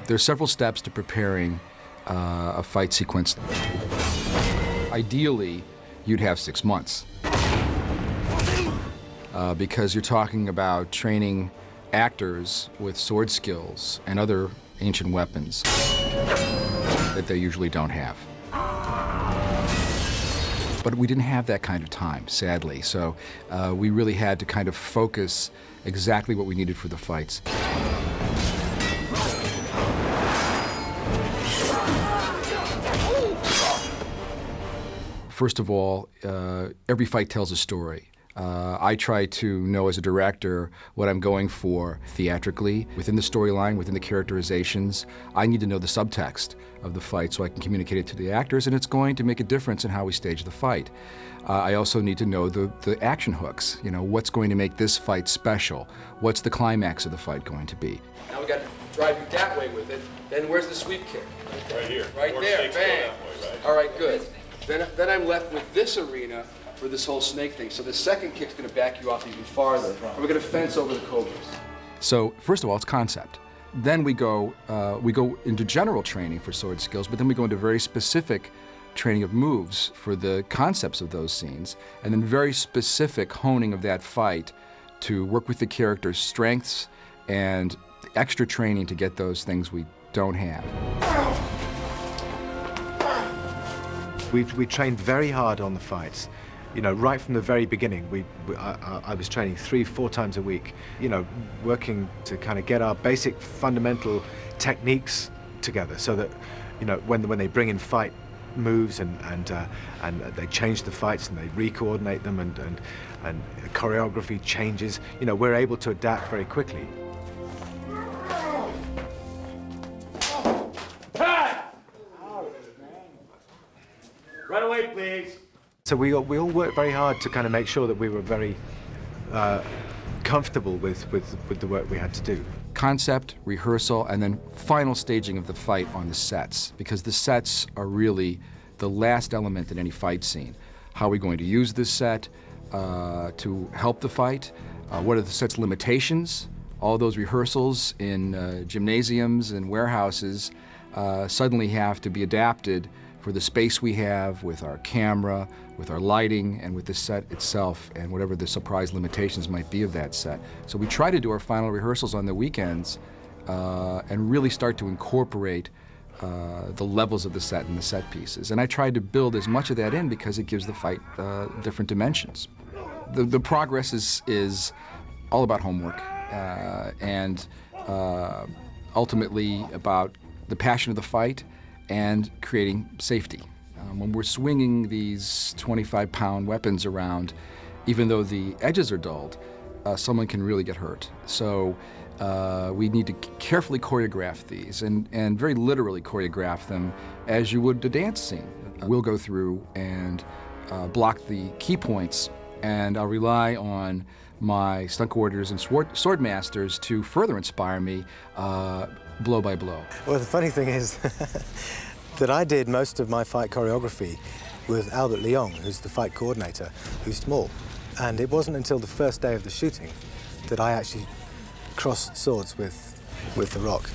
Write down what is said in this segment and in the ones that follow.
There's several steps to preparing a fight sequence. Ideally, you'd have 6 months because you're talking about training actors with sword skills and other ancient weapons that they usually don't have. But we didn't have that kind of time, sadly, so we really had to kind of focus exactly what we needed for the fights. First of all, every fight tells a story. I try to know as a director what I'm going for theatrically, within the storyline, within the characterizations. I need to know the subtext of the fight so I can communicate it to the actors, and it's going to make a difference in how we stage the fight. I also need to know the action hooks. You know, what's going to make this fight special? What's the climax of the fight going to be? Now we got to drive you that way with it. Then where's the sweep kick? Right here. Right there, bang. Right. All right, good. Then I'm left with this arena for this whole snake thing. So the second kick's going to back you off even farther. And we're going to fence over the cobras. So first of all, it's concept. Then we go into general training for sword skills, but then we go into very specific training of moves for the concepts of those scenes, and then very specific honing of that fight to work with the character's strengths and extra training to get those things we don't have. We trained very hard on the fights. You know, right from the very beginning, I was training 3-4 times a week, you know, working to kind of get our basic fundamental techniques together so that, you know, when they bring in fight moves and they change the fights and they re-coordinate them and choreography changes, you know, we're able to adapt very quickly. Right away, please. So we all worked very hard to kind of make sure that we were very comfortable with the work we had to do. Concept, rehearsal, and then final staging of the fight on the sets, because the sets are really the last element in any fight scene. How are we going to use this set to help the fight? What are the set's limitations? All those rehearsals in gymnasiums and warehouses suddenly have to be adapted for the space we have with our camera, with our lighting, and with the set itself, and whatever the surprise limitations might be of that set. So we try to do our final rehearsals on the weekends and really start to incorporate the levels of the set and the set pieces. And I tried to build as much of that in because it gives the fight different dimensions. The progress is all about homework and ultimately about the passion of the fight and creating safety. When we're swinging these 25-pound weapons around, even though the edges are dulled, someone can really get hurt. So we need to carefully choreograph these and very literally choreograph them as you would a dance scene. We'll go through and block the key points, and I'll rely on my stunt coordinators and sword masters to further inspire me blow by blow. Well, the funny thing is that I did most of my fight choreography with Albert Leong, who's the fight coordinator, who's small. And it wasn't until the first day of the shooting that I actually crossed swords with The Rock,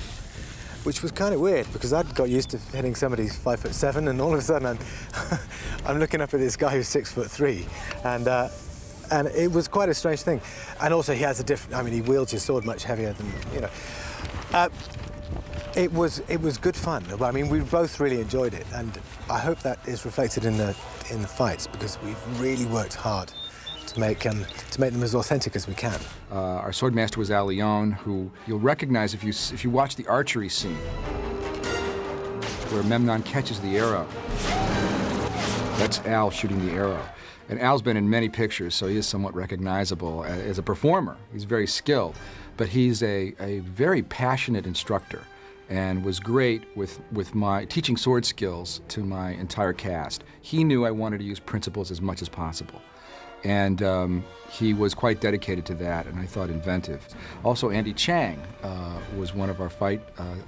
which was kind of weird because I'd got used to hitting somebody who's 5'7", and all of a sudden I'm looking up at this guy who's 6'3", and it was quite a strange thing. And also he has a different, I mean, he wields his sword much heavier than, you know. It was good fun. I mean, we both really enjoyed it, and I hope that is reflected in the fights because we've really worked hard to make them as authentic as we can. Our sword master was Al Leon, who you'll recognize if you watch the archery scene where Memnon catches the arrow. That's Al shooting the arrow. And Al's been in many pictures, so he is somewhat recognizable as a performer. He's very skilled, but he's a very passionate instructor and was great with my teaching sword skills to my entire cast. He knew I wanted to use principles as much as possible. And he was quite dedicated to that, and I thought inventive. Also, Andy Chang was one of our fight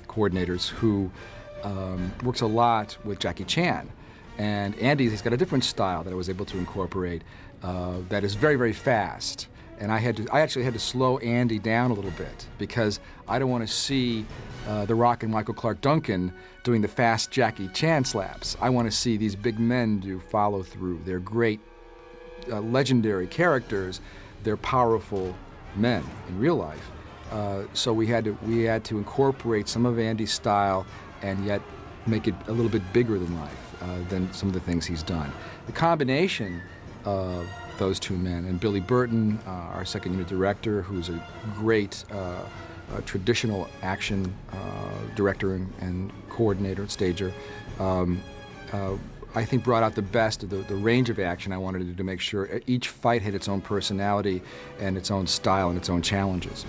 coordinators who works a lot with Jackie Chan. And Andy, he's got a different style that I was able to incorporate that is very, very fast And I actually had to slow Andy down a little bit because I don't want to see The Rock and Michael Clark Duncan doing the fast Jackie Chan slaps. I want to see these big men do follow through. They're great, legendary characters. They're powerful men in real life. So we had to incorporate some of Andy's style and yet make it a little bit bigger than life than some of the things he's done. The combination of those two men, and Billy Burton, our second unit director, who's a great traditional action director and coordinator, stager, I think brought out the best of the range of action I wanted to do to make sure each fight had its own personality and its own style and its own challenges.